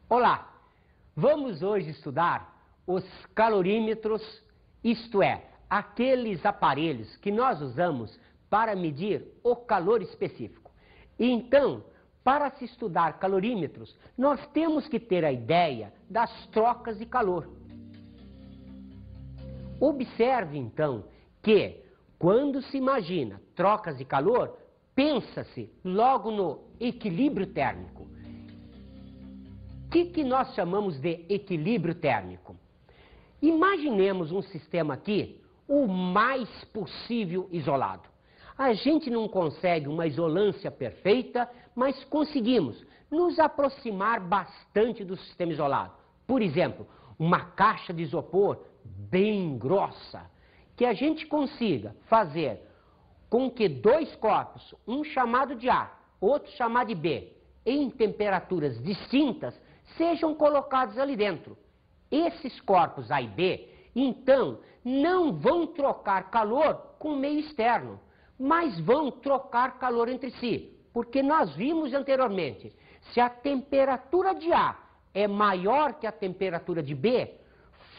Olá! Vamos hoje estudar os calorímetros, isto é, aqueles aparelhos que nós usamos para medir o calor específico. Então, para se estudar calorímetros, nós temos que ter a ideia das trocas de calor. Observe então que, quando se imagina trocas de calor, pensa-se logo no equilíbrio térmico. O que nós chamamos de equilíbrio térmico? Imaginemos um sistema aqui o mais possível isolado. A gente não consegue uma isolância perfeita, mas conseguimos nos aproximar bastante do sistema isolado. Por exemplo, uma caixa de isopor bem grossa, que a gente consiga fazer com que dois corpos, um chamado de A, outro chamado de B, em temperaturas distintas, sejam colocados ali dentro. Esses corpos A e B, então, não vão trocar calor com o meio externo, mas vão trocar calor entre si, porque nós vimos anteriormente, se a temperatura de A é maior que a temperatura de B,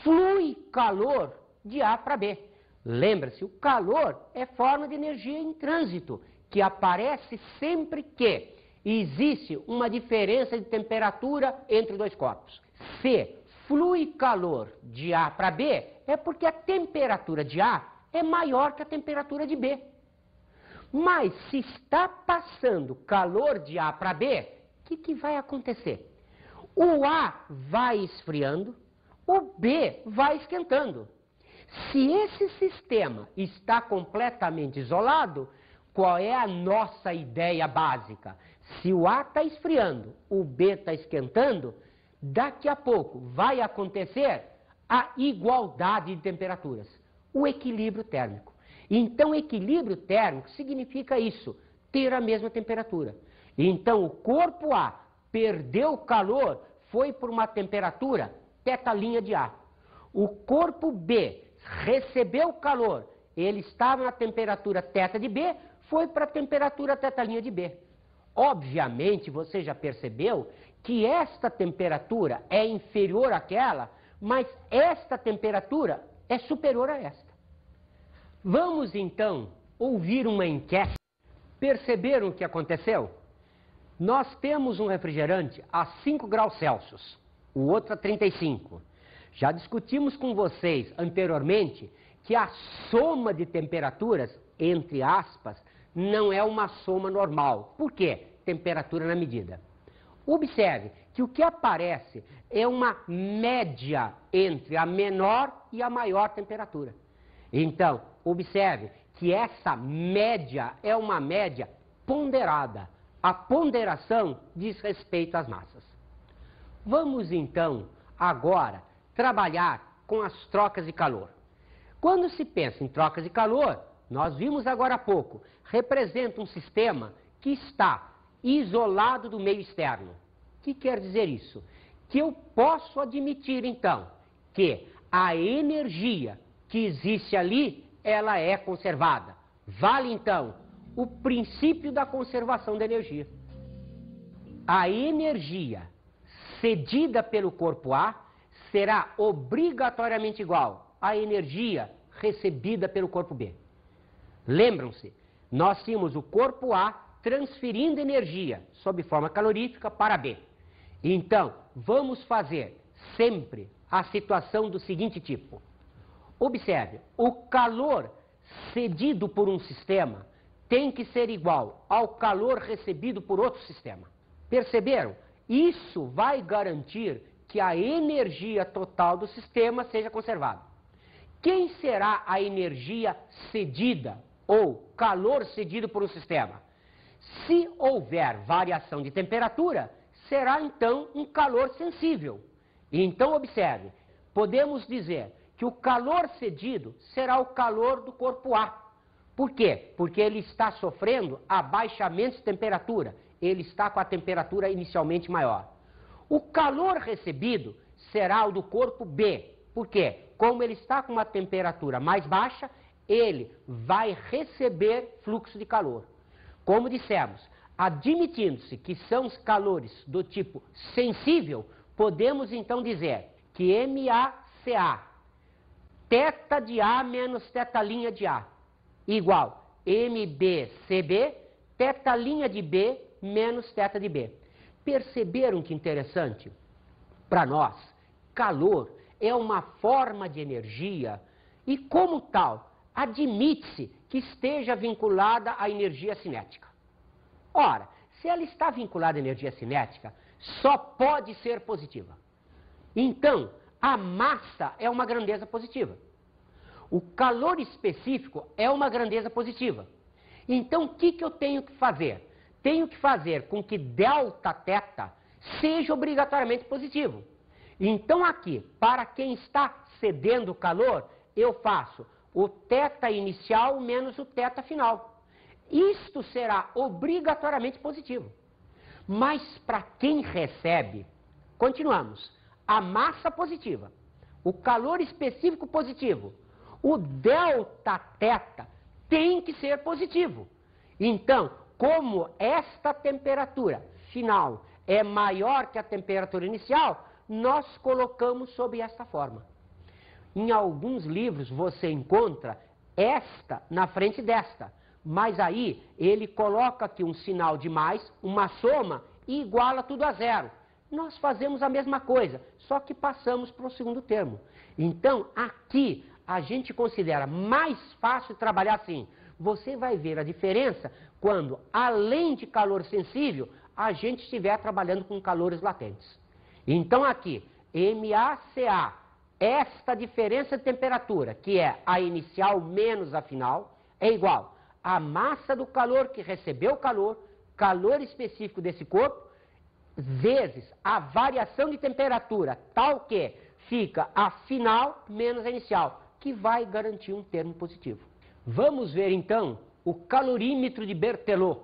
flui calor de A para B. Lembra-se, o calor é forma de energia em trânsito, que aparece sempre que existe uma diferença de temperatura entre dois corpos. Se flui calor de A para B, é porque a temperatura de A é maior que a temperatura de B. Mas se está passando calor de A para B, o que vai acontecer? O A vai esfriando, o B vai esquentando. Se esse sistema está completamente isolado, qual é a nossa ideia básica? Se o A está esfriando, o B está esquentando, daqui a pouco vai acontecer a igualdade de temperaturas, o equilíbrio térmico. Então, equilíbrio térmico significa isso, ter a mesma temperatura. Então, o corpo A perdeu calor, foi por uma temperatura θ' de A. O corpo B recebeu calor, ele estava na temperatura θ de B, foi para a temperatura θ' de B. Obviamente, você já percebeu que esta temperatura é inferior àquela, mas esta temperatura é superior a esta. Vamos então ouvir uma enquete. Perceberam o que aconteceu? Nós temos um refrigerante a 5 graus Celsius, o outro a 35. Já discutimos com vocês anteriormente que a soma de temperaturas, entre aspas, não é uma soma normal. Por quê? Temperatura na medida. Observe que o que aparece é uma média entre a menor e a maior temperatura. Então, observe que essa média é uma média ponderada. A ponderação diz respeito às massas. Vamos então, agora, trabalhar com as trocas de calor. Quando se pensa em trocas de calor, nós vimos agora há pouco, representa um sistema que está isolado do meio externo. O que quer dizer isso? Que eu posso admitir, então, que a energia que existe ali, ela é conservada. Vale, então, o princípio da conservação da energia. A energia cedida pelo corpo A será obrigatoriamente igual à energia recebida pelo corpo B. Lembram-se, nós tínhamos o corpo A transferindo energia sob forma calorífica para B. Então, vamos fazer sempre a situação do seguinte tipo. Observe, o calor cedido por um sistema tem que ser igual ao calor recebido por outro sistema. Perceberam? Isso vai garantir que a energia total do sistema seja conservada. Quem será a energia cedida ou calor cedido por um sistema? Se houver variação de temperatura, será então um calor sensível. Então observe, podemos dizer que o calor cedido será o calor do corpo A. Por quê? Porque ele está sofrendo abaixamento de temperatura, ele está com a temperatura inicialmente maior. O calor recebido será o do corpo B. Por quê? Como ele está com uma temperatura mais baixa, ele vai receber fluxo de calor. Como dissemos, admitindo-se que são os calores do tipo sensível, podemos então dizer que MACA, θ de A menos θ' de A, igual MBCB, θ' de B menos θ de B. Perceberam que interessante? Para nós, calor é uma forma de energia e, como tal, admite-se que esteja vinculada à energia cinética. Ora, se ela está vinculada à energia cinética, só pode ser positiva. Então, a massa é uma grandeza positiva. O calor específico é uma grandeza positiva. Então, o que eu tenho que fazer? Tenho que fazer com que Δθ seja obrigatoriamente positivo. Então, aqui, para quem está cedendo o calor, eu faço o θ inicial menos o θ final. Isto será obrigatoriamente positivo. Mas para quem recebe, continuamos, a massa positiva, o calor específico positivo, o Δθ tem que ser positivo. Então, como esta temperatura final é maior que a temperatura inicial, nós colocamos sob esta forma. Em alguns livros você encontra esta na frente desta, mas aí ele coloca aqui um sinal de mais, uma soma e iguala tudo a zero. Nós fazemos a mesma coisa, só que passamos para o segundo termo. Então, aqui a gente considera mais fácil trabalhar assim. Você vai ver a diferença quando, além de calor sensível, a gente estiver trabalhando com calores latentes. Então, aqui, MACA, esta diferença de temperatura, que é a inicial menos a final, é igual a massa do calor que recebeu o calor, calor específico desse corpo, vezes a variação de temperatura, tal que fica a final menos a inicial, que vai garantir um termo positivo. Vamos ver então o calorímetro de Berthelot.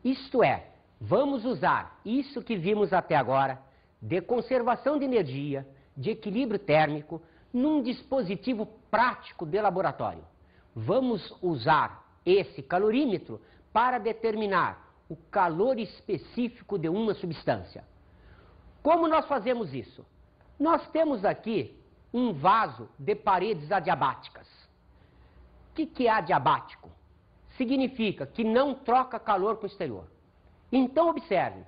Isto é, vamos usar isso que vimos até agora, de conservação de energia, de equilíbrio térmico, num dispositivo prático de laboratório. Vamos usar esse calorímetro para determinar o calor específico de uma substância. Como nós fazemos isso? Nós temos aqui um vaso de paredes adiabáticas. O que é adiabático? Significa que não troca calor com o exterior. Então, observe,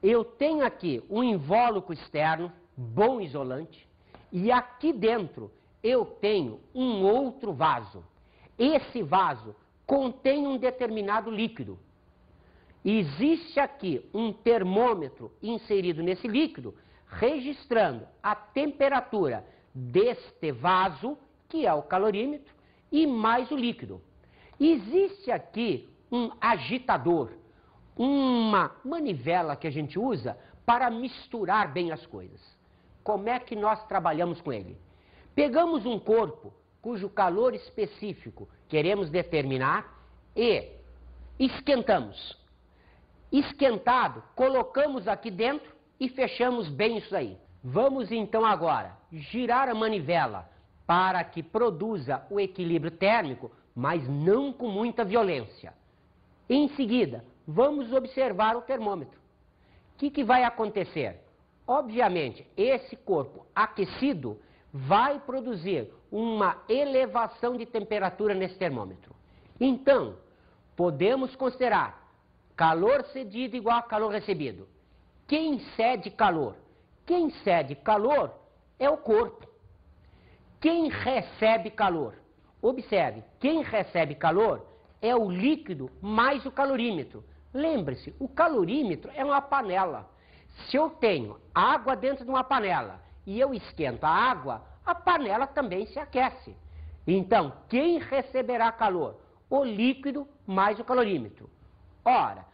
eu tenho aqui um invólucro externo, bom isolante, e aqui dentro eu tenho um outro vaso. Esse vaso contém um determinado líquido. Existe aqui um termômetro inserido nesse líquido, registrando a temperatura deste vaso, que é o calorímetro, e mais o líquido. Existe aqui um agitador, uma manivela que a gente usa para misturar bem as coisas. Como é que nós trabalhamos com ele? Pegamos um corpo cujo calor específico queremos determinar e esquentamos. Esquentado, colocamos aqui dentro e fechamos bem isso aí. Vamos então agora girar a manivela para que produza o equilíbrio térmico, mas não com muita violência. Em seguida, vamos observar o termômetro. O que vai acontecer? Obviamente, esse corpo aquecido vai produzir uma elevação de temperatura nesse termômetro. Então, podemos considerar calor cedido igual a calor recebido. Quem cede calor? Quem cede calor é o corpo. Quem recebe calor? Observe, quem recebe calor é o líquido mais o calorímetro. Lembre-se, o calorímetro é uma panela. Se eu tenho água dentro de uma panela e eu esquento a água, a panela também se aquece. Então, quem receberá calor? O líquido mais o calorímetro. Ora,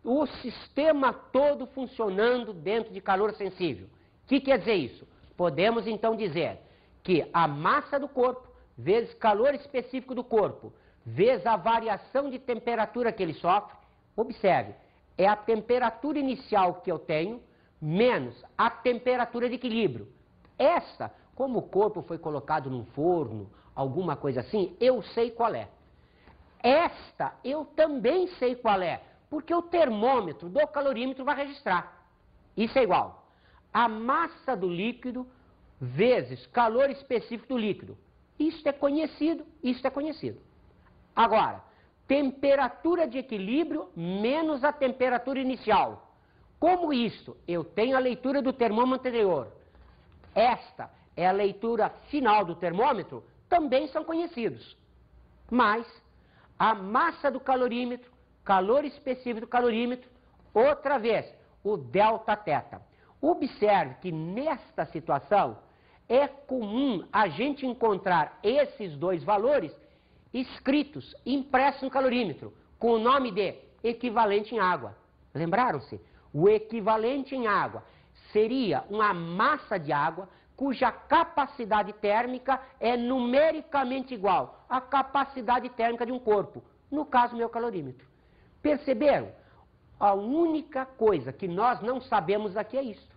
o sistema todo funcionando dentro de calor sensível. O que quer dizer isso? Podemos então dizer que a massa do corpo, vezes calor específico do corpo, vezes a variação de temperatura que ele sofre, observe, é a temperatura inicial que eu tenho, menos a temperatura de equilíbrio. Essa, como o corpo foi colocado num forno, alguma coisa assim, eu sei qual é. Esta, eu também sei qual é, porque o termômetro do calorímetro vai registrar. Isso é igual. a massa do líquido vezes calor específico do líquido. Isso é conhecido, isso é conhecido. Agora, temperatura de equilíbrio menos a temperatura inicial. Como isso? Eu tenho a leitura do termômetro anterior. Esta é a leitura final do termômetro, também são conhecidos. Mas a massa do calorímetro, calor específico do calorímetro, outra vez, o delta θ. Observe que nesta situação é comum a gente encontrar esses dois valores escritos, impressos no calorímetro, com o nome de equivalente em água. Lembraram-se? O equivalente em água seria uma massa de água cuja capacidade térmica é numericamente igual à capacidade térmica de um corpo, no caso, meu calorímetro. Perceberam? A única coisa que nós não sabemos aqui é isto.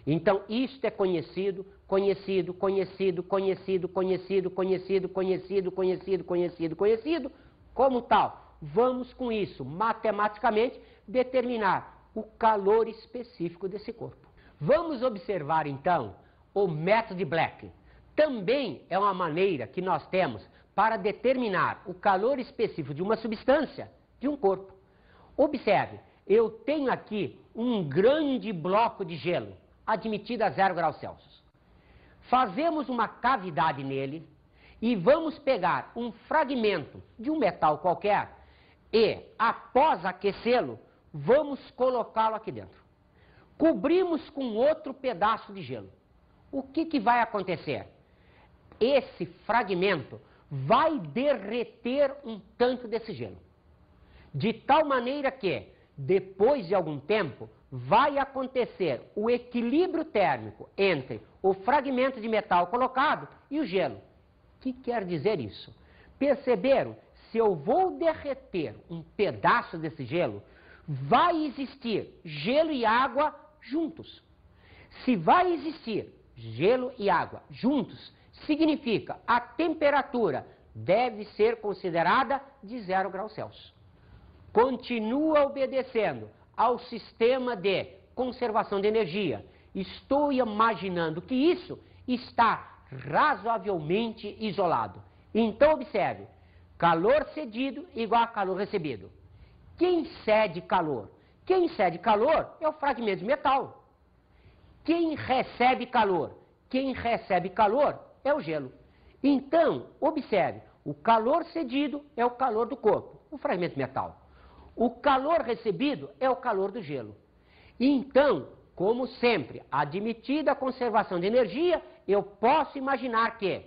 Então, isto é conhecido, conhecido, conhecido, conhecido, conhecido, conhecido, conhecido, conhecido, conhecido, conhecido. Como tal, vamos com isso, matematicamente, determinar o calor específico desse corpo. Vamos observar, então, o método de Black. Também é uma maneira que nós temos para determinar o calor específico de uma substância, de um corpo. Observe, eu tenho aqui um grande bloco de gelo, admitido a 0 graus Celsius. Fazemos uma cavidade nele e vamos pegar um fragmento de um metal qualquer e, após aquecê-lo, vamos colocá-lo aqui dentro. Cobrimos com outro pedaço de gelo. O que vai acontecer? Esse fragmento vai derreter um tanto desse gelo. De tal maneira que, depois de algum tempo, vai acontecer o equilíbrio térmico entre o fragmento de metal colocado e o gelo. O que quer dizer isso? Perceberam? Se eu vou derreter um pedaço desse gelo, vai existir gelo e água juntos. Se vai existir gelo e água juntos, significa a temperatura deve ser considerada de 0 graus Celsius. Continua obedecendo ao sistema de conservação de energia. Estou imaginando que isso está razoavelmente isolado. Então, observe, calor cedido igual a calor recebido. Quem cede calor? Quem cede calor é o fragmento de metal. Quem recebe calor? Quem recebe calor é o gelo. Então, observe, o calor cedido é o calor do corpo, o fragmento de metal. O calor recebido é o calor do gelo. Então, como sempre, admitida a conservação de energia, eu posso imaginar que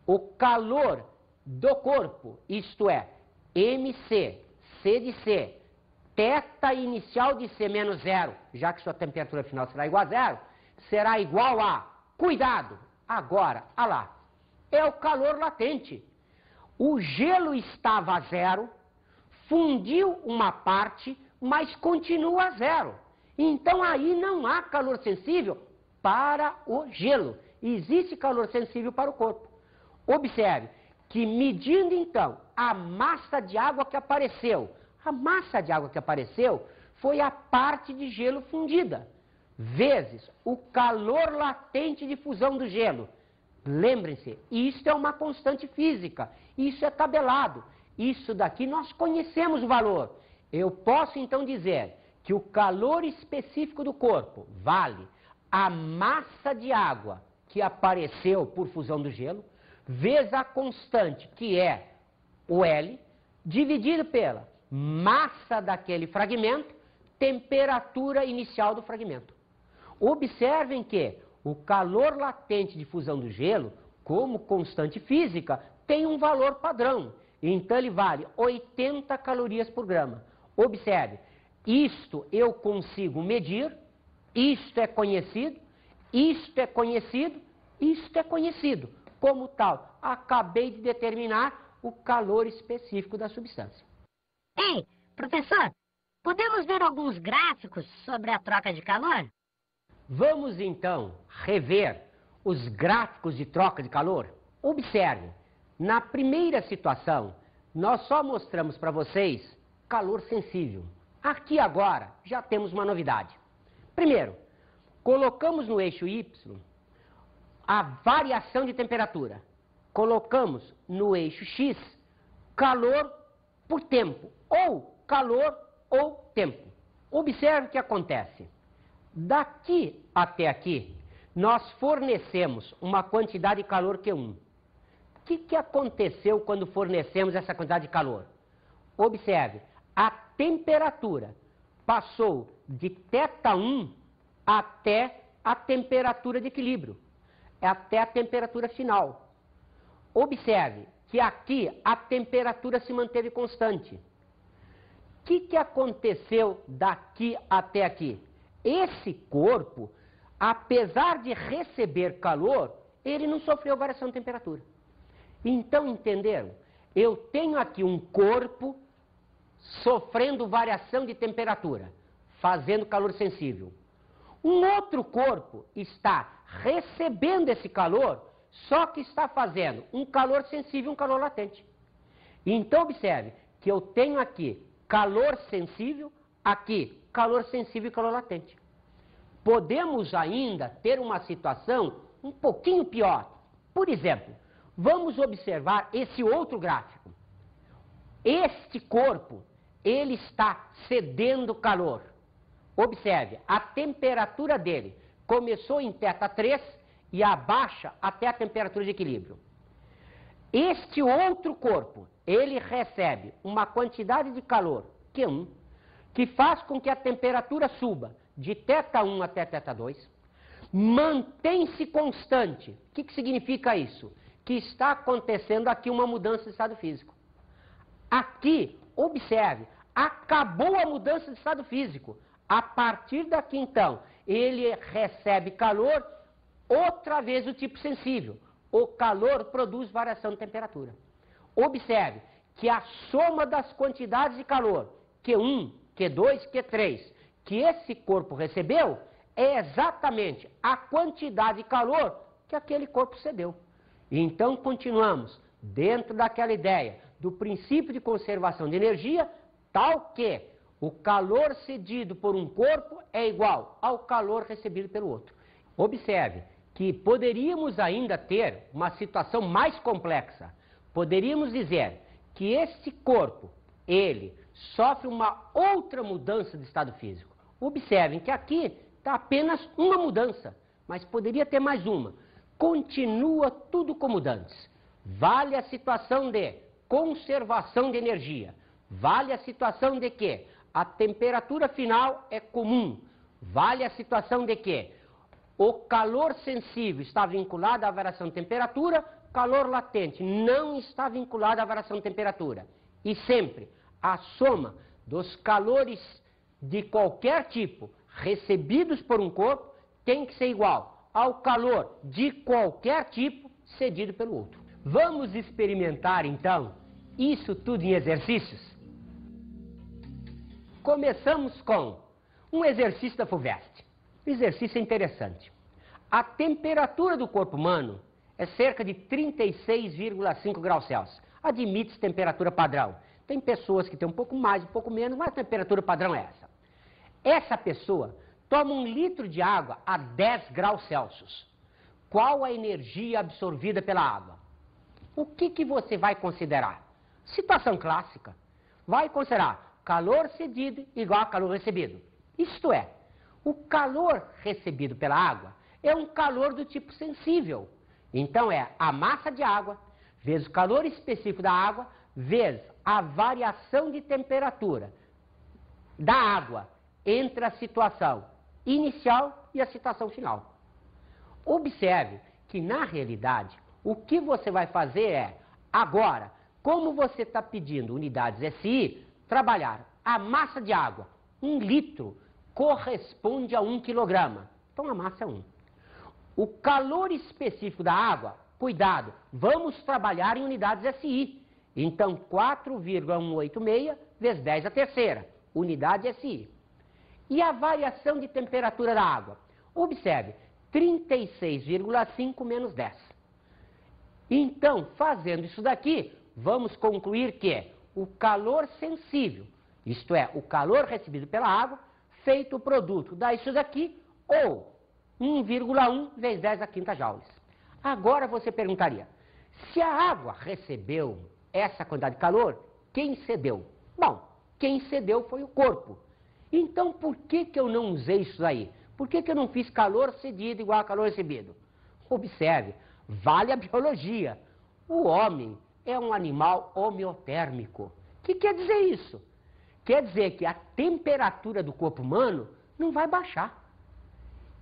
o calor do corpo, isto é, MC, C de C, θ inicial de C menos 0, já que sua temperatura final será igual a 0, será igual a, cuidado, agora, a lá, é o calor latente. O gelo estava a 0, fundiu uma parte, mas continua a 0. Então aí não há calor sensível para o gelo. Existe calor sensível para o corpo. Observe que medindo então a massa de água que apareceu, a massa de água que apareceu foi a parte de gelo fundida, vezes o calor latente de fusão do gelo. Lembrem-se, isso é uma constante física, isso é tabelado. Isso daqui nós conhecemos o valor. Eu posso então dizer que o calor específico do corpo vale a massa de água que apareceu por fusão do gelo, vezes a constante, que é o L, dividido pela massa daquele fragmento, temperatura inicial do fragmento. Observem que o calor latente de fusão do gelo, como constante física, tem um valor padrão. Então ele vale 80 calorias por grama. Observe, isto eu consigo medir, isto é conhecido, isto é conhecido, isto é conhecido. Como tal, acabei de determinar o calor específico da substância. Ei, professor, podemos ver alguns gráficos sobre a troca de calor? Vamos então rever os gráficos de troca de calor? Observe. Na primeira situação, nós só mostramos para vocês calor sensível. Aqui agora já temos uma novidade. Primeiro, colocamos no eixo Y a variação de temperatura. Colocamos no eixo X calor por tempo, ou calor ou tempo. Observe o que acontece. Daqui até aqui, nós fornecemos uma quantidade de calor Q1. O que aconteceu quando fornecemos essa quantidade de calor? Observe, a temperatura passou de θ1 até a temperatura de equilíbrio, até a temperatura final. Observe que aqui a temperatura se manteve constante. O que aconteceu daqui até aqui? Esse corpo, apesar de receber calor, ele não sofreu variação de temperatura. Então, entenderam? Eu tenho aqui um corpo sofrendo variação de temperatura, fazendo calor sensível. Um outro corpo está recebendo esse calor, só que está fazendo um calor sensível e um calor latente. Então, observe que eu tenho aqui calor sensível, aqui calor sensível e calor latente. Podemos ainda ter uma situação um pouquinho pior. Por exemplo, vamos observar esse outro gráfico. Este corpo, ele está cedendo calor. Observe, a temperatura dele começou em θ3 e abaixa até a temperatura de equilíbrio. Este outro corpo, ele recebe uma quantidade de calor, Q1, que faz com que a temperatura suba de θ1 até θ2, mantém-se constante. O que significa isso? Que está acontecendo aqui uma mudança de estado físico. Aqui, observe, acabou a mudança de estado físico. A partir daqui, então, ele recebe calor, outra vez o tipo sensível. O calor produz variação de temperatura. Observe que a soma das quantidades de calor, Q1, Q2, Q3, que esse corpo recebeu, é exatamente a quantidade de calor que aquele corpo cedeu. Então, continuamos dentro daquela ideia do princípio de conservação de energia, tal que o calor cedido por um corpo é igual ao calor recebido pelo outro. Observe que poderíamos ainda ter uma situação mais complexa. Poderíamos dizer que este corpo, ele sofre uma outra mudança de estado físico. Observem que aqui está apenas uma mudança, mas poderia ter mais uma. Continua tudo como antes. Vale a situação de conservação de energia. Vale a situação de que a temperatura final é comum. Vale a situação de que o calor sensível está vinculado à variação de temperatura, calor latente não está vinculado à variação de temperatura. E sempre a soma dos calores de qualquer tipo recebidos por um corpo tem que ser igual ao calor de qualquer tipo cedido pelo outro. Vamos experimentar então isso tudo em exercícios? Começamos com um exercício da FUVEST. O exercício é interessante. A temperatura do corpo humano é cerca de 36,5 graus Celsius. Admite-se temperatura padrão. Tem pessoas que têm um pouco mais, um pouco menos, mas a temperatura padrão é essa. Essa pessoa toma 1 litro de água a 10 graus Celsius. Qual a energia absorvida pela água? O que você vai considerar? Situação clássica. Vai considerar calor cedido igual a calor recebido. Isto é, o calor recebido pela água é um calor do tipo sensível. Então é a massa de água vezes o calor específico da água vezes a variação de temperatura da água entre a situação inicial e a situação final. Observe que, na realidade, o que você vai fazer é, agora, como você está pedindo unidades SI, trabalhar a massa de água, 1 litro, corresponde a 1 quilograma. Então, a massa é 1. O calor específico da água, cuidado, vamos trabalhar em unidades SI. Então, 4,186 vezes 10 a terceira, unidade SI. E a variação de temperatura da água? Observe, 36,5 menos 10. Então, fazendo isso daqui, vamos concluir que o calor sensível, isto é, o calor recebido pela água, feito o produto, dá isso daqui, ou 1,1 vezes 10 a quinta joules. Agora você perguntaria, se a água recebeu essa quantidade de calor, quem cedeu? Bom, quem cedeu foi o corpo. Então, por que eu não usei isso aí? Por que eu não fiz calor cedido igual a calor recebido? Observe, vale a biologia. O homem é um animal homeotérmico. O que quer dizer isso? Quer dizer que a temperatura do corpo humano não vai baixar.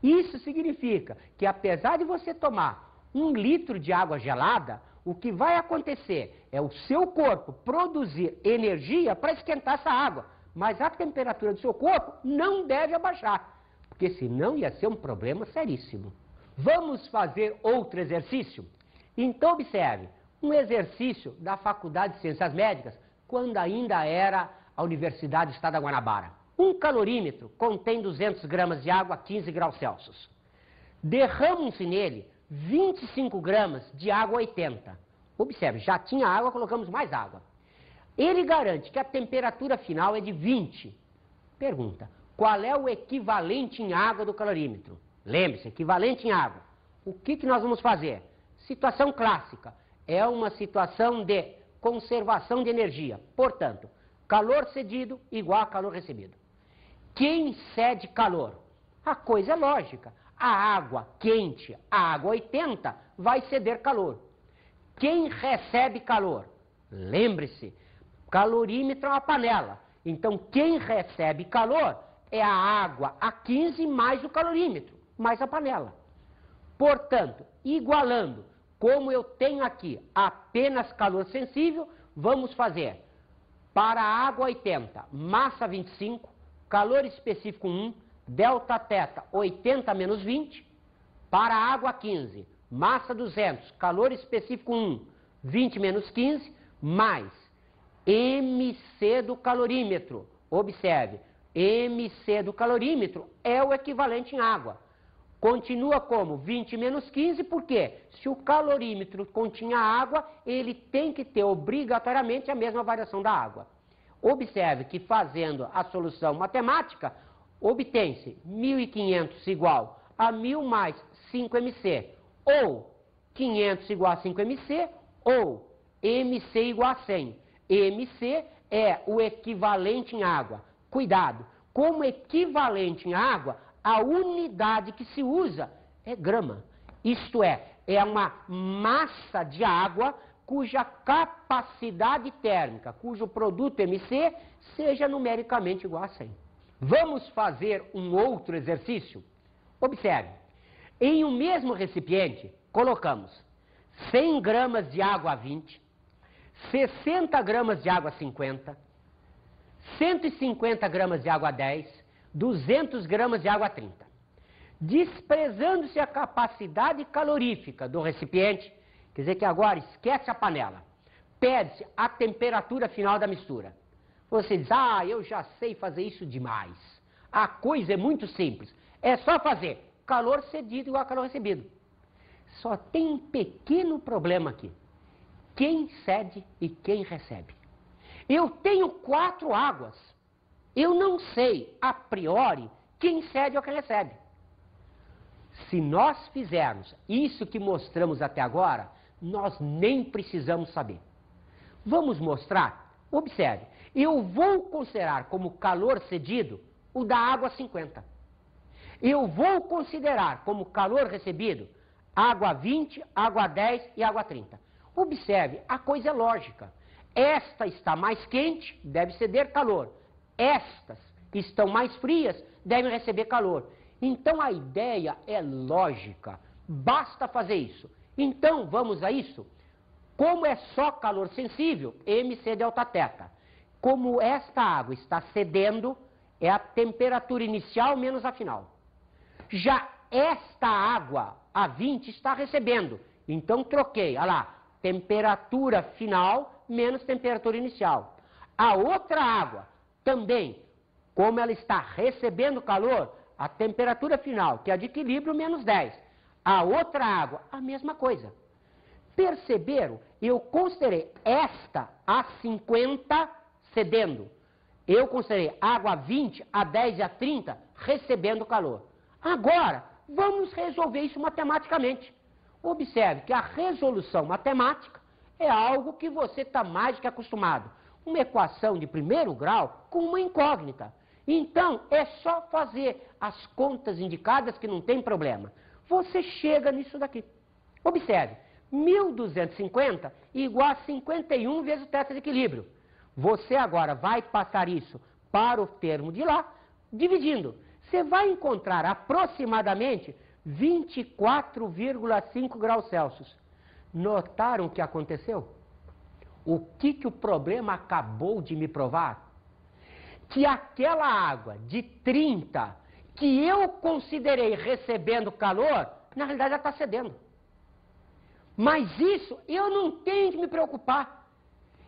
Isso significa que apesar de você tomar 1 litro de água gelada, o que vai acontecer é o seu corpo produzir energia para esquentar essa água. Mas a temperatura do seu corpo não deve abaixar, porque senão ia ser um problema seríssimo. Vamos fazer outro exercício? Então observe, um exercício da Faculdade de Ciências Médicas, quando ainda era a Universidade do Estado da Guanabara. Um calorímetro contém 200 gramas de água a 15 graus Celsius. Derramam-se nele 25 gramas de água a 80. Observe, já tinha água, colocamos mais água. Ele garante que a temperatura final é de 20. Pergunta, qual é o equivalente em água do calorímetro? Lembre-se, equivalente em água. O que nós vamos fazer? Situação clássica. É uma situação de conservação de energia. Portanto, calor cedido igual a calor recebido. Quem cede calor? A coisa é lógica. A água quente, a água 80, vai ceder calor. Quem recebe calor? Lembre-se, calorímetro é uma panela. Então, quem recebe calor é a água a 15 mais o calorímetro, mais a panela. Portanto, igualando, como eu tenho aqui apenas calor sensível, vamos fazer para a água 80, massa 25, calor específico 1, delta θ 80 menos 20, para a água 15, massa 200, calor específico 1, 20 menos 15, mais MC do calorímetro. Observe, MC do calorímetro é o equivalente em água. Continua como 20 menos 15, porque se o calorímetro continha água, ele tem que ter obrigatoriamente a mesma variação da água. Observe que fazendo a solução matemática, obtém-se 1.500 igual a 1.000 mais 5mc, ou 500 igual a 5mc, ou mc igual a 100. mc é o equivalente em água. Cuidado, como equivalente em água, a unidade que se usa é grama. Isto é uma massa de água cuja capacidade térmica, cujo produto MC, seja numericamente igual a 100. Vamos fazer um outro exercício? Observe, em um mesmo recipiente, colocamos 100 gramas de água a 20, 60 gramas de água a 50, 150 gramas de água a 10, 200 gramas de água a 30. Desprezando-se a capacidade calorífica do recipiente, quer dizer que agora esquece a panela, pede-se a temperatura final da mistura. Você diz, eu já sei fazer isso demais. A coisa é muito simples, é só fazer calor cedido igual a calor recebido. Só tem um pequeno problema aqui. Quem cede e quem recebe? Eu tenho 4 águas. Eu não sei, a priori, quem cede ou quem recebe. Se nós fizermos isso que mostramos até agora, nós nem precisamos saber. Vamos mostrar? Observe, eu vou considerar como calor cedido o da água 50. Eu vou considerar como calor recebido água 20, água 10 e água 30. Observe, a coisa é lógica. Esta está mais quente, deve ceder calor. Estas que estão mais frias devem receber calor. Então a ideia é lógica, basta fazer isso. Então vamos a isso. Como é só calor sensível, MC delta θ. Como esta água está cedendo, é a temperatura inicial menos a final. Já esta água a 20 está recebendo, então troquei, olha lá, temperatura final menos temperatura inicial. A outra água também, como ela está recebendo calor, a temperatura final, que é de equilíbrio, menos 10. A outra água, a mesma coisa. Perceberam? Eu considerei esta a 50 cedendo. Eu considerei água a 20, a 10 e a 30 recebendo calor. Agora, vamos resolver isso matematicamente. Observe que a resolução matemática é algo que você está mais do que acostumado. Uma equação de primeiro grau com uma incógnita. Então, é só fazer as contas indicadas que não tem problema. Você chega nisso daqui. Observe, 1.250 igual a 51 vezes o teto de equilíbrio. Você agora vai passar isso para o termo de lá, dividindo. Você vai encontrar aproximadamente 24,5 graus Celsius. Notaram o que aconteceu? O que o problema acabou de me provar? Que aquela água de 30 que eu considerei recebendo calor, na realidade ela está cedendo. Mas isso eu não tenho que me preocupar.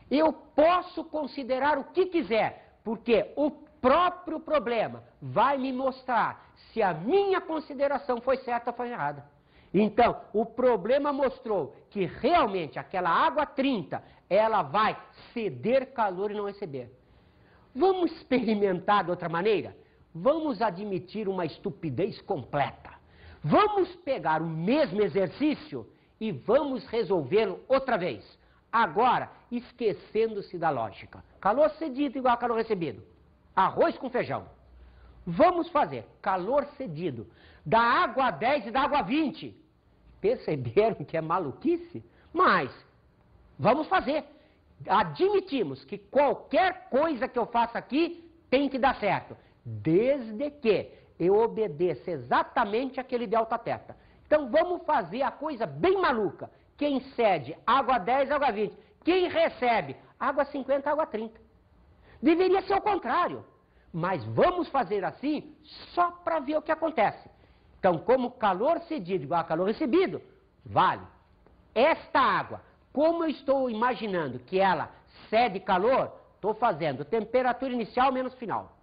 Eu posso considerar o que quiser, porque o próprio problema vai me mostrar se a minha consideração foi certa ou foi errada. Então, o problema mostrou que realmente aquela água 30, ela vai ceder calor e não receber. Vamos experimentar de outra maneira? Vamos admitir uma estupidez completa. Vamos pegar o mesmo exercício e vamos resolvê-lo outra vez. Agora, esquecendo-se da lógica. Calor cedido igual a calor recebido. Arroz com feijão. Vamos fazer calor cedido da água 10 e da água 20. Perceberam que é maluquice? Mas, vamos fazer. Admitimos que qualquer coisa que eu faça aqui tem que dar certo. Desde que eu obedeça exatamente aquele delta teta. Então vamos fazer a coisa bem maluca. Quem cede água 10, água 20. Quem recebe água 50, água 30. Deveria ser o contrário. Mas vamos fazer assim só para ver o que acontece. Então, como calor cedido igual a calor recebido, vale. Esta água, como eu estou imaginando que ela cede calor, estou fazendo temperatura inicial menos final.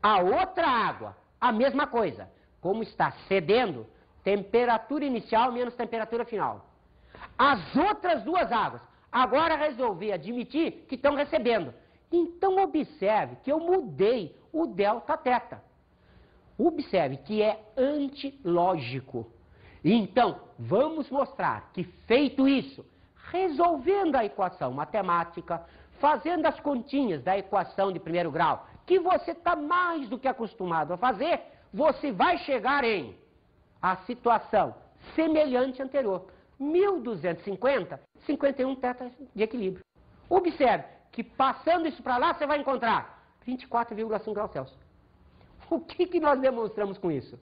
A outra água, a mesma coisa. Como está cedendo, temperatura inicial menos temperatura final. As outras duas águas, agora resolvi admitir que estão recebendo. Então observe que eu mudei o delta teta. Observe que é antilógico. Então, vamos mostrar que feito isso, resolvendo a equação matemática, fazendo as continhas da equação de primeiro grau, que você está mais do que acostumado a fazer, você vai chegar em a situação semelhante à anterior. 1.250, 51 tetas de equilíbrio. Observe que passando isso para lá, você vai encontrar 24,5 graus Celsius. O que nós demonstramos com isso?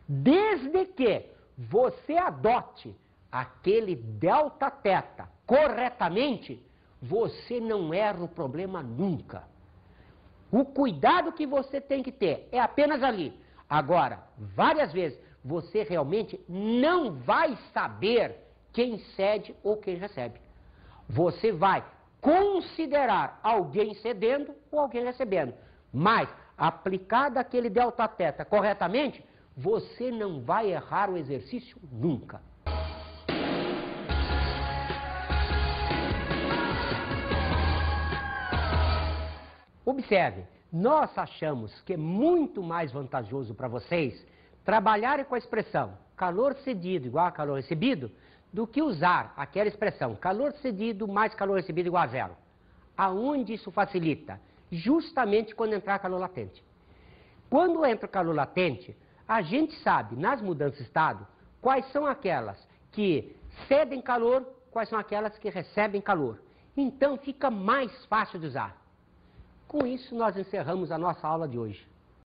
Desde que você adote aquele delta teta corretamente, você não erra o problema nunca. O cuidado que você tem que ter é apenas ali. Agora, várias vezes, você realmente não vai saber quem cede ou quem recebe. Você vai considerar alguém cedendo ou alguém recebendo. Mas, aplicado aquele delta teta corretamente, você não vai errar o exercício nunca. Observe, nós achamos que é muito mais vantajoso para vocês trabalharem com a expressão calor cedido igual a calor recebido do que usar aquela expressão calor cedido mais calor recebido igual a zero. Aonde isso facilita? Justamente quando entrar calor latente. Quando entra calor latente, a gente sabe, nas mudanças de estado, quais são aquelas que cedem calor, quais são aquelas que recebem calor. Então fica mais fácil de usar. Com isso, nós encerramos a nossa aula de hoje.